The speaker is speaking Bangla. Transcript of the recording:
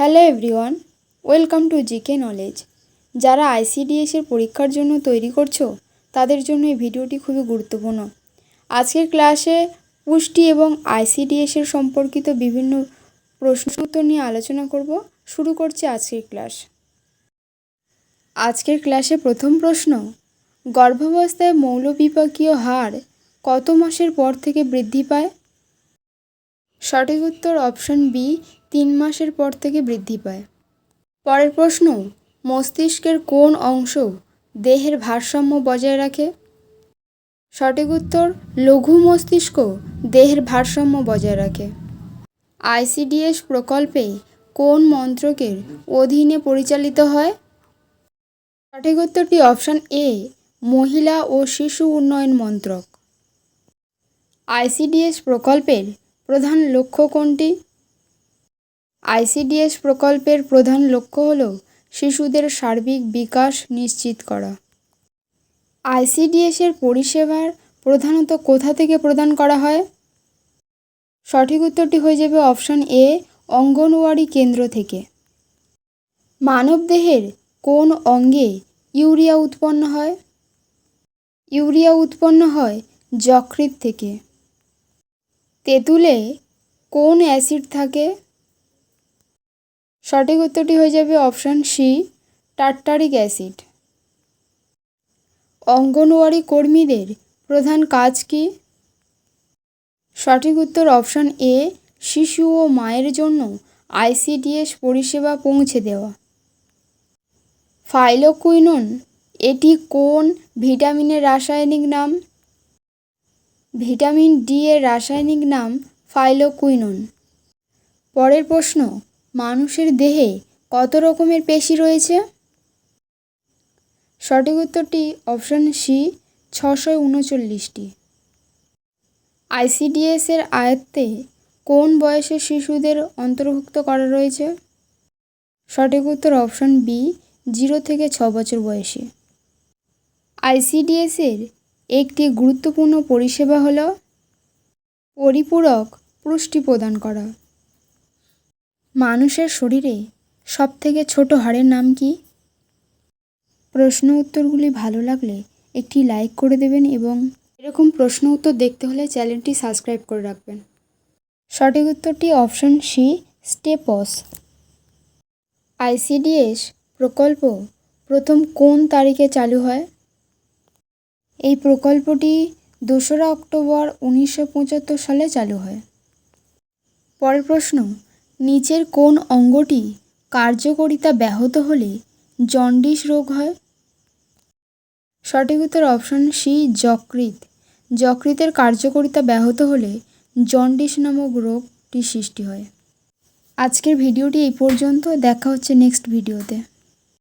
Hello everyone, welcome to GK knowledge. যারা আইসিডিএসের পরীক্ষার জন্য তৈরি করছো তাদের জন্য এই ভিডিওটি খুবই গুরুত্বপূর্ণ। আজকের ক্লাসে পুষ্টি এবং আইসিডিএসের সম্পর্কিত বিভিন্ন প্রশ্ন উত্তর নিয়ে আলোচনা করব। শুরু করছি আজকের ক্লাস। আজকের ক্লাসে প্রথম প্রশ্ন, গর্ভাবস্থায় মৌলবিপাকীয় হার কত মাসের পর থেকে বৃদ্ধি পায়? সঠিক উত্তর অপশন বি, 3 মাসের পর থেকে বৃদ্ধি পায়। পরের প্রশ্ন, মস্তিষ্কের কোন অংশ দেহের ভারসাম্য বজায় রাখে? সঠিক উত্তর লঘু মস্তিষ্ক দেহের ভারসাম্য বজায় রাখে। আইসিডিএস প্রকল্পে কোন মন্ত্রকের অধীনে পরিচালিত হয়? সঠিক উত্তরটি অপশন এ, মহিলা ও শিশু উন্নয়ন মন্ত্রক। আইসিডিএস প্রকল্পের প্রধান লক্ষ্য কোনটি? আইসিডিএস প্রকল্পের প্রধান লক্ষ্য হল শিশুদের সার্বিক বিকাশ নিশ্চিত করা। আইসিডিএসের পরিষেবার প্রধানত কোথা থেকে প্রদান করা হয়? সঠিক উত্তরটি হয়ে যাবে অপশন এ, অঙ্গনওয়াড়ি কেন্দ্র থেকে। মানবদেহের কোন অঙ্গে ইউরিয়া উৎপন্ন হয়? ইউরিয়া উৎপন্ন হয় যকৃৎ থেকে। তেঁতুলে কোন অ্যাসিড থাকে? সঠিক উত্তরটি হয়ে যাবে option C, tartaric acid. Anganwadi কর্মীদের প্রধান কাজ কি? সঠিক উত্তর অপশন এ, শিশু ও মায়ের জন্য আইসিডিএস পরিষেবা পৌঁছে দেওয়া। ফাইলোকুইনোন এটি কোন ভিটামিনের রাসায়নিক নাম? ভিটামিন ডি এর রাসায়নিক নাম ফাইলোকুইনোন। পরের প্রশ্ন, মানুষের দেহে কত রকমের পেশি রয়েছে? সঠিক উত্তরটি অপশন সি, 639টি। আইসিডিএসের আয়ত্তে কোন বয়সের শিশুদের অন্তর্ভুক্ত করা রয়েছে? সঠিক উত্তর অপশন বি, 0 থেকে 6 বছর বয়সী। আইসিডিএসের একটি গুরুত্বপূর্ণ পরিষেবা হল পরিপূরক পুষ্টি প্রদান করা। মানুষের শরীরে সবথেকে ছোট হাড়ের নাম কি? প্রশ্ন উত্তরগুলি ভালো লাগলে একটি লাইক করে দেবেন এবং এরকম প্রশ্ন উত্তর দেখতে হলে চ্যানেলটি সাবস্ক্রাইব করে রাখবেন। সঠিক উত্তরটি অপশন সি, স্টেপস। আইসিডিএস প্রকল্প প্রথম কোন তারিখে চালু হয়? এই প্রকল্পটি 2রা অক্টোবর 1975 সালে চালু হয়। পরের প্রশ্ন, নিচের কোন অঙ্গটি কার্যকারিতা ব্যাহত হলে জন্ডিস রোগ হয়? সঠিক উত্তর অপশন সি, যকৃৎ। যকৃতের কার্যকারিতা ব্যাহত হলে জন্ডিস নামক রোগটি সৃষ্টি হয়। আজকের ভিডিওটি এই পর্যন্ত। দেখা হচ্ছে নেক্সট ভিডিওতে।